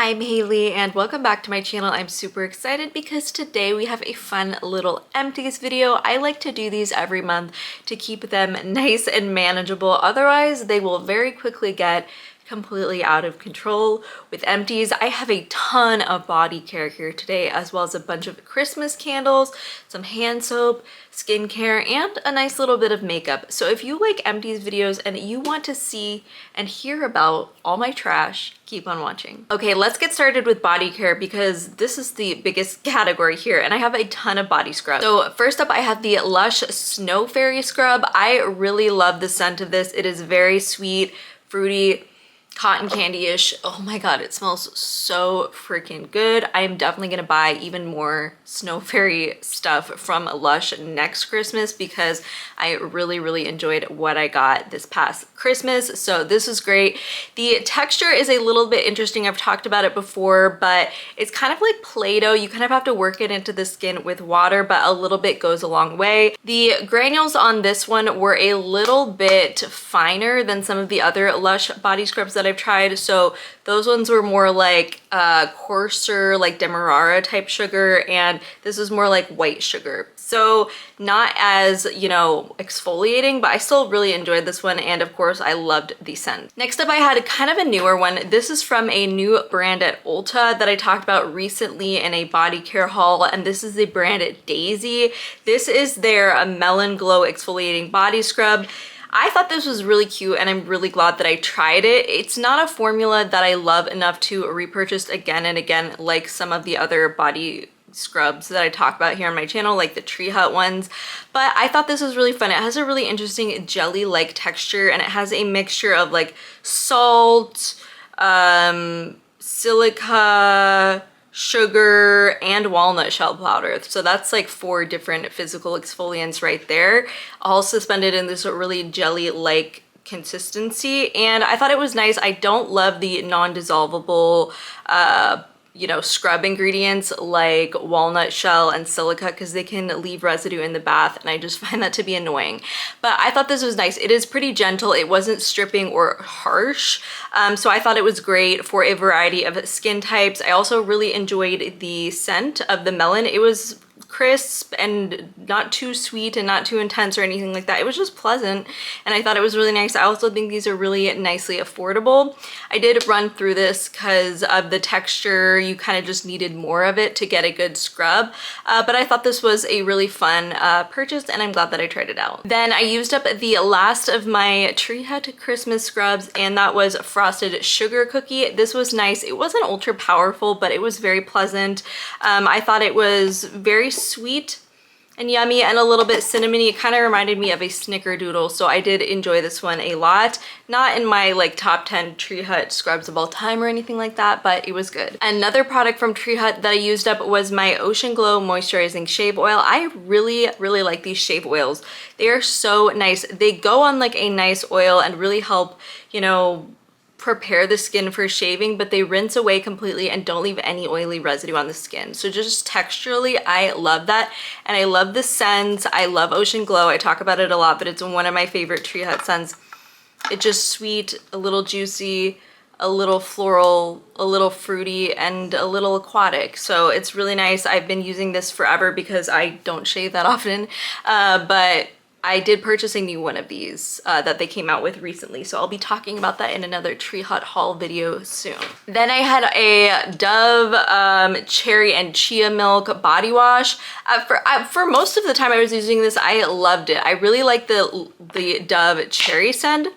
I'm Haley and welcome back to my channel. I'm super excited because today we have a fun little empties video. I like to do these every month to keep them nice and manageable. Otherwise, they will very quickly get completely out of control with empties. I have a ton of body care here today, as well as a bunch of Christmas candles, some hand soap, skincare, and a nice little bit of makeup. So if you like empties videos and you want to see and hear about all my trash, keep on watching. Okay, let's get started with body care because this is the biggest category here, and I have a ton of body scrub. So first up, I have the Lush Snow Fairy Scrub. I really love the scent of this. It is very sweet, fruity, cotton candy-ish. Oh my god, it smells so freaking good. I am definitely gonna buy even more Snow Fairy stuff from Lush next Christmas because I really enjoyed what I got this past Christmas. So this is great. The texture is a little bit interesting. I've talked about it before, but it's kind of like Play-Doh. You kind of have to work it into the skin with water, but a little bit goes a long way. The granules on this one were a little bit finer than some of the other Lush body scrubs that I've tried. So those ones were more like coarser, like demerara type sugar, and this is more like white sugar. So not as, you know, exfoliating, but I still really enjoyed this one, and of course I loved the scent. Next up, I had kind of a newer one. This is from a new brand at Ulta that I talked about recently in a body care haul, and this is the brand Daisy. This is their Melon Glow exfoliating body scrub. I thought this was really cute and I'm really glad that I tried it. It's not a formula that I love enough to repurchase again and again like some of the other body scrubs that I talk about here on my channel, like the Tree Hut ones, but I thought this was really fun. It has a really interesting jelly-like texture, and it has a mixture of like salt, silica, sugar, and walnut shell powder. So that's like 4 different physical exfoliants right there, all suspended in this really jelly-like consistency, and I thought it was nice. I don't love the non-dissolvable you know, scrub ingredients like walnut shell and silica because they can leave residue in the bath, and I just find that to be annoying. But I thought this was nice. It is pretty gentle. It wasn't stripping or harsh. So I thought it was great for a variety of skin types. I also really enjoyed the scent of the melon. It was crisp and not too sweet and not too intense or anything like that. It was just pleasant, and I thought it was really nice. I also think these are really nicely affordable. I did run through this because of the texture. You kind of just needed more of it to get a good scrub, but I thought this was a really fun purchase, and I'm glad that I tried it out. Then I used up the last of my Tree Hut Christmas scrubs, and that was Frosted Sugar Cookie. This was nice. It wasn't ultra powerful, but it was very pleasant. I thought it was very sweet and yummy and a little bit cinnamony. It kind of reminded me of a snickerdoodle, so I did enjoy this one a lot. Not in my like top 10 Tree Hut scrubs of all time or anything like that, but it was good. Another product from Tree Hut that I used up was my Ocean Glow Moisturizing Shave Oil. I really like these shave oils. They are so nice. They go on like a nice oil and really help, you know, prepare the skin for shaving, but they rinse away completely and don't leave any oily residue on the skin. So just texturally, I love that, and I love the scent. I love Ocean Glow. I talk about it a lot, but it's one of my favorite Tree Hut scents. It's just sweet, a little juicy, a little floral, a little fruity, and a little aquatic. So it's really nice. I've been using this forever because I don't shave that often, but I did purchase a new one of these that they came out with recently, so I'll be talking about that in another Tree Hut haul video soon. Then I had a Dove Cherry and Chia Milk body wash. For most of the time I was using this, I loved it. I really like the Dove Cherry scent.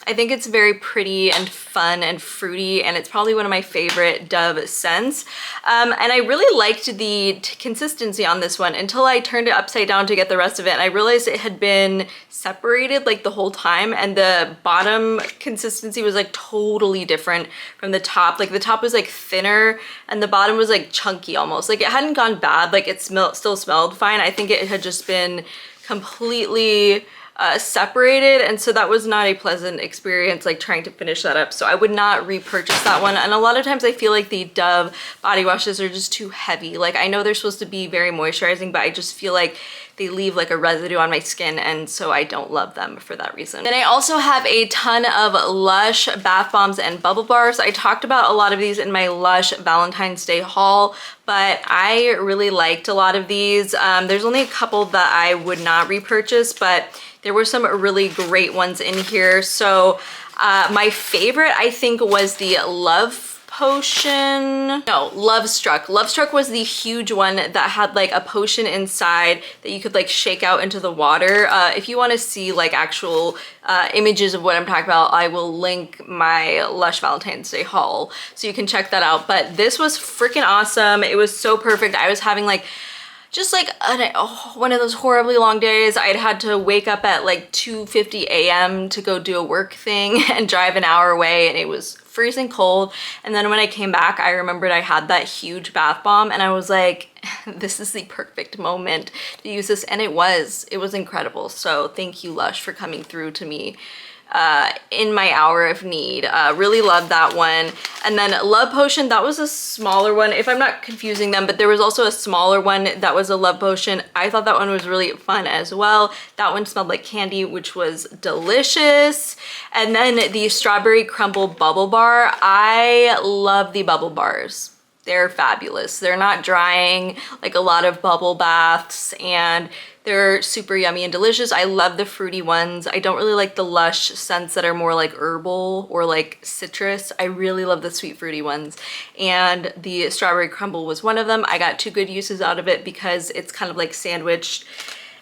I think it's very pretty and fun and fruity, and it's probably one of my favorite Dove scents. And I really liked the consistency on this one until I turned it upside down to get the rest of it, and I realized it had been separated like the whole time, and the bottom consistency was like totally different from the top. Like the top was like thinner and the bottom was like chunky almost. Like it hadn't gone bad, like it still smelled fine. I think it had just been completely separated, and so that was not a pleasant experience, like trying to finish that up. So I would not repurchase that one. And a lot of times I feel like the Dove body washes are just too heavy. Like I know they're supposed to be very moisturizing, but I just feel like they leave like a residue on my skin, and so I don't love them for that reason. Then I also have a ton of Lush bath bombs and bubble bars. I talked about a lot of these in my Lush Valentine's Day haul, but I really liked a lot of these. There's only a couple that I would not repurchase, but there were some really great ones in here. So my favorite, I think, was the Love Potion. No, Love Struck. Love Struck was the huge one that had like a potion inside that you could like shake out into the water. If you want to see like actual images of what I'm talking about, I will link my Lush Valentine's Day haul so you can check that out. But this was freaking awesome. It was so perfect. I was having like just like one of those horribly long days. I'd had to wake up at like 2:50 a.m. to go do a work thing and drive an hour away, and it was freezing cold. And then when I came back, I remembered I had that huge bath bomb, and I was like, this is the perfect moment to use this. And it was incredible. So thank you, Lush, for coming through to me in my hour of need. Really loved that one. And then Love Potion, that was a smaller one, if I'm not confusing them, but there was also a smaller one that was a Love Potion. I thought that one was really fun as well. That one smelled like candy, which was delicious. And then the Strawberry Crumble Bubble Bar. I love the bubble bars. They're fabulous. They're not drying like a lot of bubble baths, and they're super yummy and delicious. I love the fruity ones. I don't really like the Lush scents that are more like herbal or like citrus. I really love the sweet fruity ones. And the Strawberry Crumble was one of them. I got 2 good uses out of it because it's kind of like sandwiched,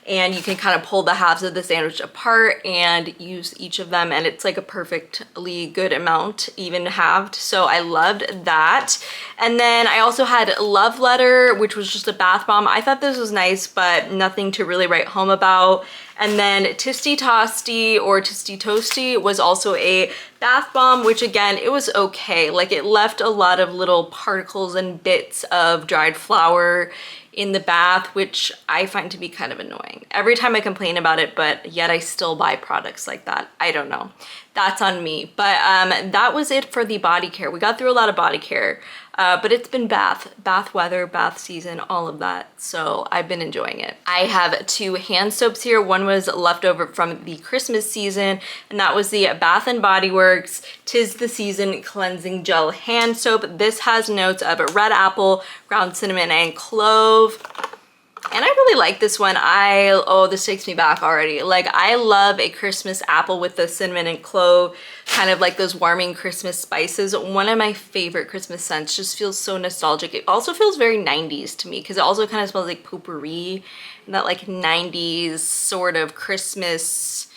and you can kind of pull the halves of the sandwich apart and use each of them, and it's like a perfectly good amount, even halved. So I loved that. And then I also had Love Letter, which was just a bath bomb. I thought this was nice, but nothing to really write home about. And then Tisty Tosty or Tisty Toasty was also a bath bomb, which again, it was okay. Like it left a lot of little particles and bits of dried flour in the bath, which I find to be kind of annoying. Every time I complain about it, but yet I still buy products like that. I don't know. That's on me. But that was it for the body care. We got through a lot of body care, but it's been bath weather, bath season, all of that. So I've been enjoying it. I have 2 hand soaps here. One was left over from the Christmas season, and that was the Bath & Body Works 'Tis the Season Cleansing Gel Hand Soap. This has notes of red apple, ground cinnamon, and clove. And I really like this one. Oh, this takes me back already. Like I love a Christmas apple with the cinnamon and clove, kind of like those warming Christmas spices. One of my favorite Christmas scents. Just feels so nostalgic. It also feels very 90s to me because it also kind of smells like potpourri and that like 90s sort of Christmas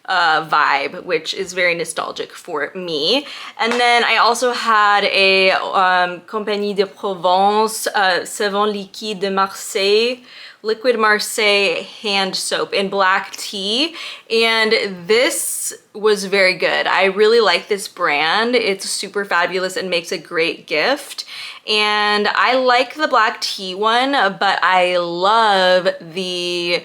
vibe, which is very nostalgic for me. And then I also had a Compagnie de Provence Savon Liquide de Marseille, Liquid Marseille hand soap in black tea, and this was very good. I really like this brand. It's super fabulous and makes a great gift. And I like the black tea one, but I love the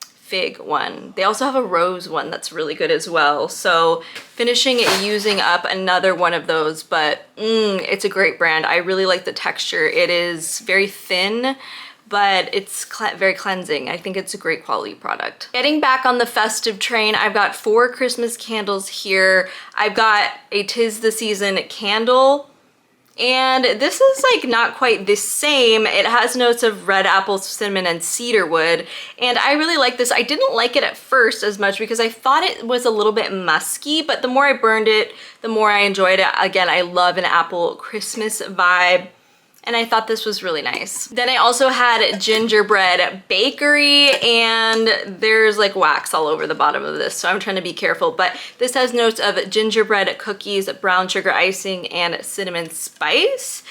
fig one. They also have a rose one that's really good as well. So finishing using up another one of those, but it's a great brand. I really like the texture. It is very thin, but it's very cleansing. I think it's a great quality product. Getting back on the festive train, I've got 4 Christmas candles here. I've got a 'Tis the Season candle, and this is like not quite the same. It has notes of red apple, cinnamon, and cedarwood, and I really like this. I didn't like it at first as much because I thought it was a little bit musky, but the more I burned it, the more I enjoyed it. Again, I love an apple Christmas vibe, and I thought this was really nice. Then I also had gingerbread bakery, and there's like wax all over the bottom of this, so I'm trying to be careful, but this has notes of gingerbread cookies, brown sugar icing, and cinnamon spice.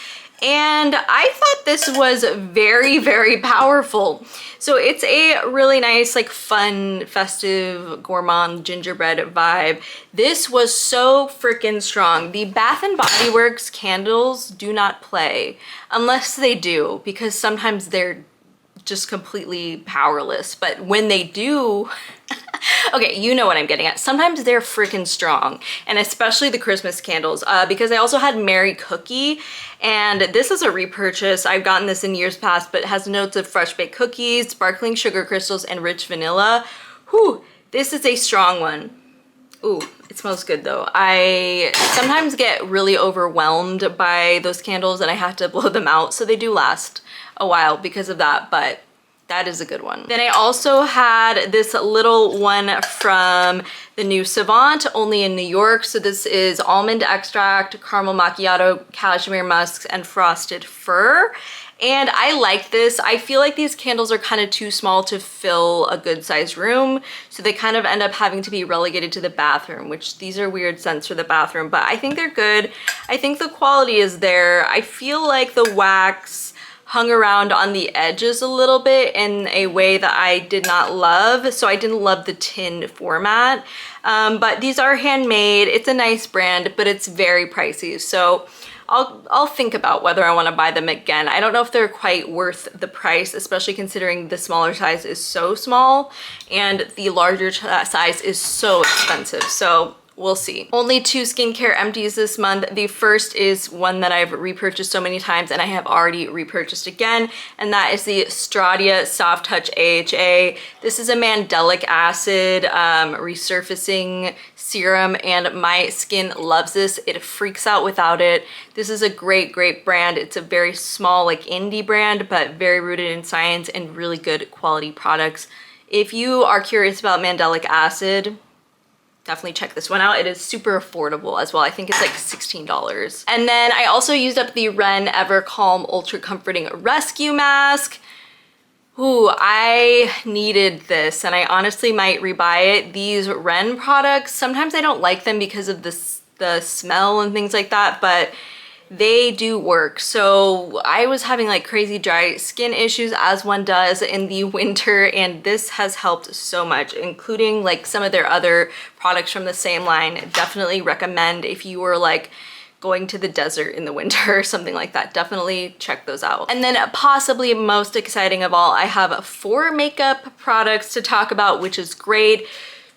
And I thought this was very, very powerful. So it's a really nice, like fun, festive, gourmand gingerbread vibe. This was so freaking strong. The Bath & Body Works candles do not play unless they do, because sometimes they're just completely powerless. But when they do, Okay, you know what I'm getting at. Sometimes they're freaking strong, and especially the Christmas candles, because I also had Merry Cookie, and this is a repurchase. I've gotten this in years past, but it has notes of fresh baked cookies, sparkling sugar crystals, and rich vanilla. Whew, this is a strong one. Ooh, it smells good though. I sometimes get really overwhelmed by those candles and I have to blow them out, so they do last a while because of that, but that is a good one. Then I also had this little one from the new Savant, only in New York. So this is almond extract, caramel macchiato, cashmere musks, and frosted fir. And I like this. I feel like these candles are kind of too small to fill a good sized room. So they kind of end up having to be relegated to the bathroom, which these are weird scents for the bathroom, but I think they're good. I think the quality is there. I feel like the wax hung around on the edges a little bit in a way that I did not love. So I didn't love the tin format, but these are handmade. It's a nice brand, but it's very pricey. So I'll think about whether I want to buy them again. I don't know if they're quite worth the price, especially considering the smaller size is so small and the larger size is so expensive. So we'll see. Only 2 skincare empties this month. The first is one that I've repurchased so many times and I have already repurchased again, and that is the Stradia Soft Touch AHA. This is a mandelic acid resurfacing serum and my skin loves this. It freaks out without it. This is a great brand. It's a very small, like indie brand, but very rooted in science and really good quality products. If you are curious about mandelic acid, definitely check this one out. It is super affordable as well. I think it's like $16. And then I also used up the Ren Ever Calm Ultra Comforting Rescue Mask. Ooh, I needed this and I honestly might rebuy it. These Ren products, sometimes I don't like them because of the smell and things like that, but they do work. So I was having like crazy dry skin issues, as one does in the winter, and this has helped so much, including like some of their other products from the same line. Definitely recommend if you were like going to the desert in the winter or something like that. Definitely check those out. And then possibly most exciting of all, I have 4 makeup products to talk about, which is great.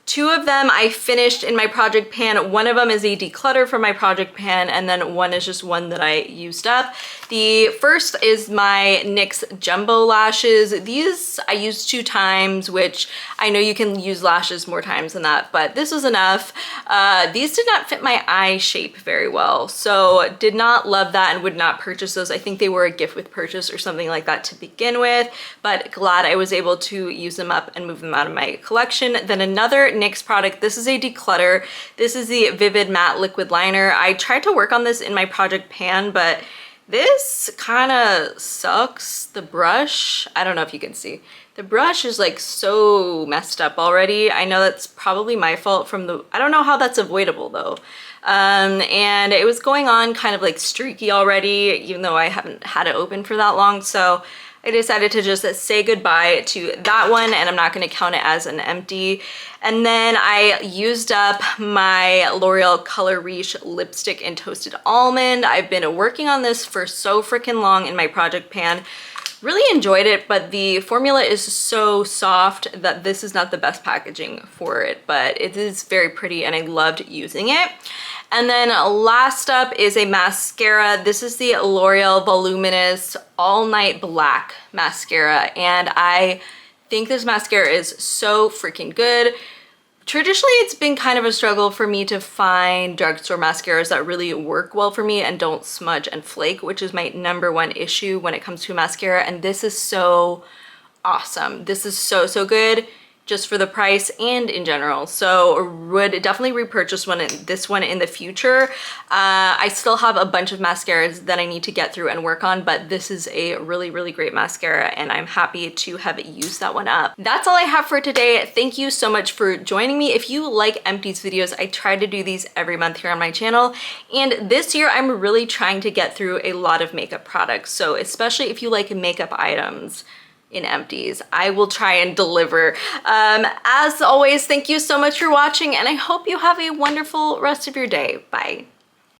2 of them I finished in my project pan. One of them is a declutter from my project pan, and then one is just one that I used up. The first is my NYX Jumbo Lashes. These I used 2 times, which I know you can use lashes more times than that, but this was enough. These did not fit my eye shape very well, so did not love that and would not purchase those. I think they were a gift with purchase or something like that to begin with, but glad I was able to use them up and move them out of my collection. Then another NYX product, this is a declutter. This is the Vivid Matte Liquid Liner. I tried to work on this in my project pan, but this kind of sucks. The brush, I don't know if you can see, the brush is like so messed up already. I know that's probably my fault from the, I don't know how that's avoidable though. And it was going on kind of like streaky already, even though I haven't had it open for that long. So I decided to just say goodbye to that one, and I'm not going to count it as an empty. And then I used up my L'Oreal Color Riche lipstick in Toasted Almond. I've been working on this for so freaking long in my project pan. Really enjoyed it, but the formula is so soft that this is not the best packaging for it, but it is very pretty and I loved using it. And then last up is a mascara. This is the L'Oreal Voluminous All Night Black mascara, and I think this mascara is so freaking good. Traditionally, it's been kind of a struggle for me to find drugstore mascaras that really work well for me and don't smudge and flake, which is my #1 issue when it comes to mascara, and this is so awesome. This is so good, just for the price and in general. So would definitely repurchase this one in the future. I still have a bunch of mascaras that I need to get through and work on, but this is a really great mascara and I'm happy to have used that one up. That's all I have for today. Thank you so much for joining me. If you like Empties videos, I try to do these every month here on my channel. And this year I'm really trying to get through a lot of makeup products. So especially if you like makeup items in Empties, I will try and deliver. As always, thank you so much for watching and I hope you have a wonderful rest of your day. Bye.